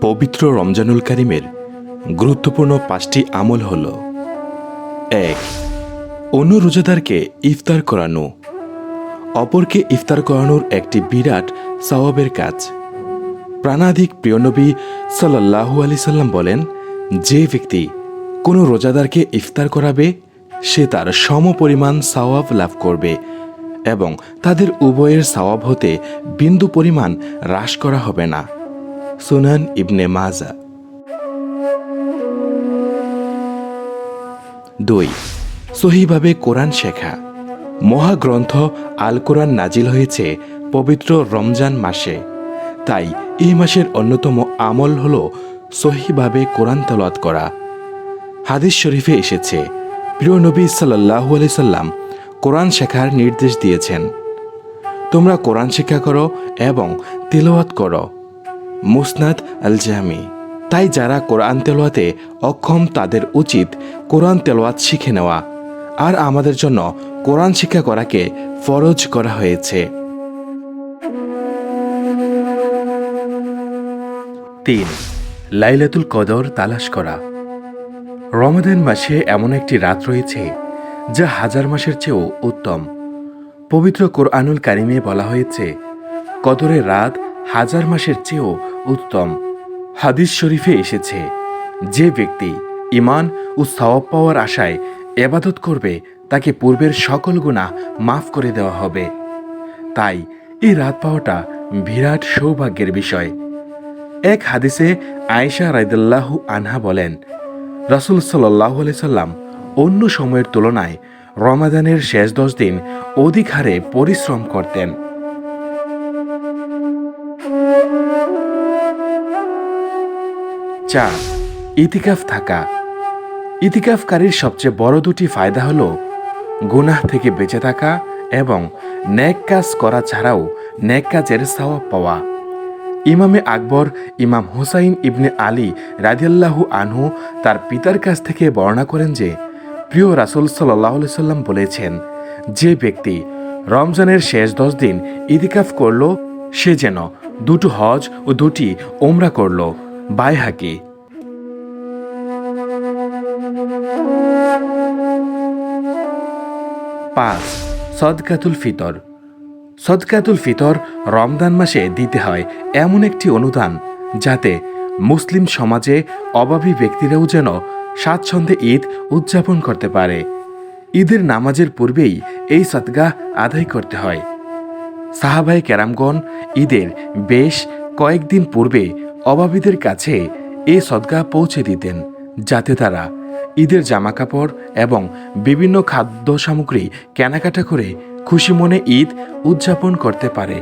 পবিত্র রমজানুল কারিমের গুরুত্বপূর্ণ 5টি আমল হল: 1. অন্য রোজাদারকে ইফতার করানো। অপরকে ইফতার করানোর একটি বিরাট সওয়াবের কাজ। প্রাণাধিক প্রিয় নবী সাল্লাল্লাহু আলাইহি সাল্লাম বলেন, যে ব্যক্তি কোনো রোজাদারকে ইফতার করাবে সে তার সমপরিমাণ সওয়াব লাভ করবে এবং তাদের উভয়ের সওয়াব হতে বিন্দু পরিমাণ হ্রাস করা হবে না। সুনান ইবনে মাজা। 2. সহিভাবে কোরআন শেখা। মহাগ্রন্থ আল কোরআন নাজিল হয়েছে পবিত্র রমজান মাসে, তাই এই মাসের অন্যতম আমল হল সহিভাবে কোরআন তেলাওয়াত করা। হাদিস শরীফে এসেছে, প্রিয় নবী সাল্লাল্লাহু আলাইহি সাল্লাম কোরআন শেখার নির্দেশ দিয়েছেন, তোমরা কোরআন শিক্ষা করো এবং তেলাওয়াত করো। মুসনাদ আল জামি। তাই যারা কোরআন তেলাওয়াতে অক্ষম তাদের উচিত কোরআন তেলাওয়াত শিখে নেওয়া, আর আমাদের জন্য কোরআন শিক্ষা করাকে ফরজ করা হয়েছে। 3. লাইলাতুল কদর তালাশ করা। রমাদান মাসে এমন একটি রাত রয়েছে যা হাজার মাসের চেয়েও উত্তম। পবিত্র কোরআনুল কারিমে বলা হয়েছে, কদরের রাত হাজার মাসের চেয়েও উত্তম। হাদিস শরীফে এসেছে, যে ব্যক্তি ঈমান ও সওয়াব পাওয়ার আশায় ইবাদত করবে তাকে পূর্বের সকল গুনাহ মাফ করে দেওয়া হবে। তাই এই রাত পাওয়াটা বিরাট সৌভাগ্যের বিষয়। এক হাদিসে আয়েশা রাদিয়াল্লাহু আনহা বলেন, রাসূল সাল্লাল্লাহু আলাইহি সাল্লাম অন্য সময়ের তুলনায় রমাদানের শেষ 10 দিন অধিক হারে পরিশ্রম করতেন। 4. ইতিকাফ থাকা। ইতিকাফকারীর সবচেয়ে বড় দুটি ফায়দা হল গুনাহ থেকে বেঁচে থাকা এবং নেক কাজ করা ছাড়াও নেক কাজের সওয়াব পাওয়া। ইমামে আকবর ইমাম হুসাইন ইবনে আলী রাদিয়াল্লাহু আনহু তার পিতার কাছ থেকে বর্ণনা করেন যে, প্রিয় রাসূল সাল্লাল্লাহু আলাইহি সাল্লাম বলেছেন, যে ব্যক্তি রমজানের শেষ 10 দিন ইতিকাফ করল সে যেন 2টি হজ ও 2টি ওমরা করল। বাইহাকি। 5. সদকাতুল ফিতর। সদকাতুল ফিতর রমজান মাসে দিতে হয় এমন একটি অনুদান যাতে মুসলিম সমাজে অভাবী ব্যক্তিরাও যেন স্বাচ্ছন্দ্যে ঈদ উদযাপন করতে পারে। ঈদের নামাজের পূর্বেই এই সদকা আদায় করতে হয়। সাহাবায়ে কেরামগণ ঈদের বেশ কয়েকদিন পূর্বে অভাবীদের কাছে এই সদকা পৌঁছে দিতেন, যাতে তারা ঈদের জামাকাপড় এবং বিভিন্ন খাদ্য সামগ্রী কেনাকাটা করে খুশি মনে ঈদ উদযাপন করতে পারে।